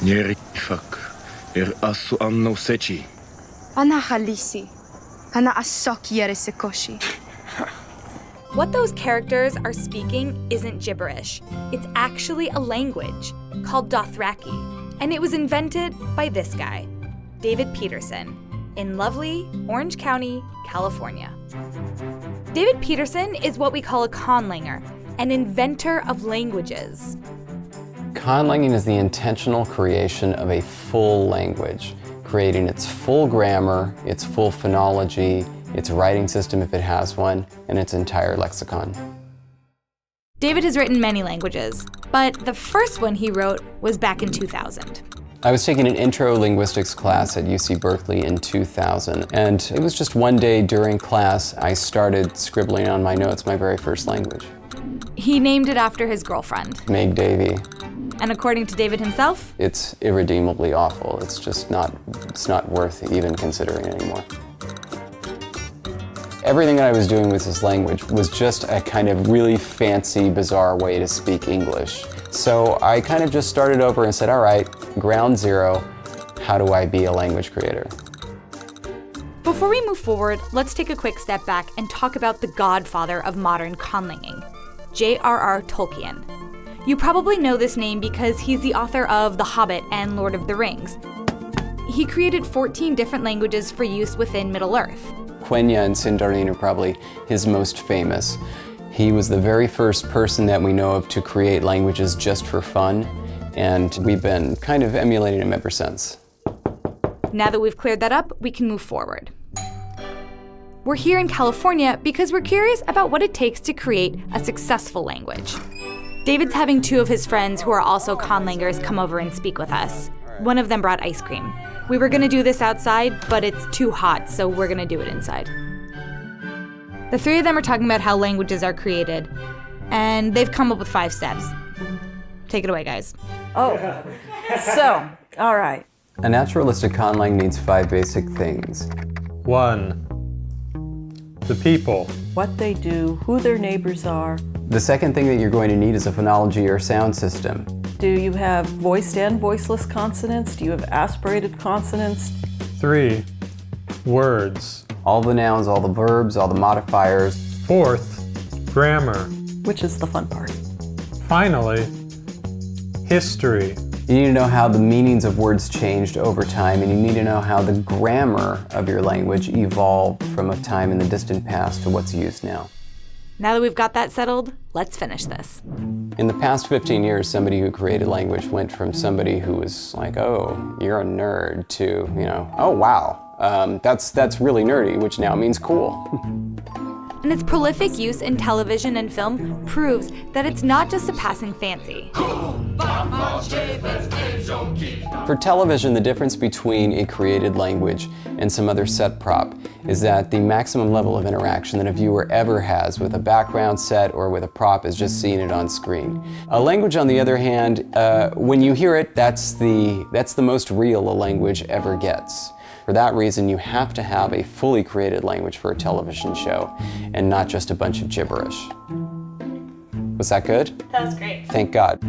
Nyerifak, asu anno sechi. Ana Khaleesi, ana asok yeresekoshi. What those characters are speaking isn't gibberish. It's actually a language called Dothraki, and it was invented by this guy, David Peterson, in lovely Orange County, California. David Peterson is what we call a conlanger, an inventor of languages. Conlanging is the intentional creation of a full language, creating its full grammar, its full phonology, its writing system if it has one, and its entire lexicon. David has written many languages, but the first one he wrote was back in 2000. I was taking an intro linguistics class at UC Berkeley in 2000, and it was just one day during class I started scribbling on my notes my very first language. He named it after his girlfriend, Meg Davy. And according to David himself, it's irredeemably awful. It's not worth even considering anymore. Everything that I was doing with this language was just a kind of really fancy, bizarre way to speak English. So I kind of just started over and said, all right, ground zero, how do I be a language creator? Before we move forward, let's take a quick step back and talk about the godfather of modern conlanging, J.R.R. Tolkien. You probably know this name because he's the author of The Hobbit and Lord of the Rings. He created 14 different languages for use within Middle-earth. Quenya and Sindarin are probably his most famous. He was the very first person that we know of to create languages just for fun, and we've been kind of emulating him ever since. Now that we've cleared that up, we can move forward. We're here in California because we're curious about what it takes to create a successful language. David's having two of his friends who are also conlangers come over and speak with us. One of them brought ice cream. We were gonna do this outside, but it's too hot, so we're gonna do it inside. The three of them are talking about how languages are created, and they've come up with 5 steps. Take it away, guys. Oh, so, all right. A naturalistic conlang needs 5 basic things. 1. The people. What they do, who their neighbors are. The second thing that you're going to need is a phonology or sound system. Do you have voiced and voiceless consonants? Do you have aspirated consonants? 3. Words. All the nouns, all the verbs, all the modifiers. 4th, grammar. Which is the fun part. Finally, history. You need to know how the meanings of words changed over time, and you need to know how the grammar of your language evolved from a time in the distant past to what's used now. Now that we've got that settled, let's finish this. In the past 15 years, somebody who created language went from somebody who was like, oh, you're a nerd, to, oh, wow, that's really nerdy, which now means cool. And its prolific use in television and film proves that it's not just a passing fancy. For television, the difference between a created language and some other set prop is that the maximum level of interaction that a viewer ever has with a background set or with a prop is just seeing it on screen. A language, on the other hand, when you hear it, that's the most real a language ever gets. For that reason, you have to have a fully created language for a television show and not just a bunch of gibberish. Was that good? That was great. Thank God.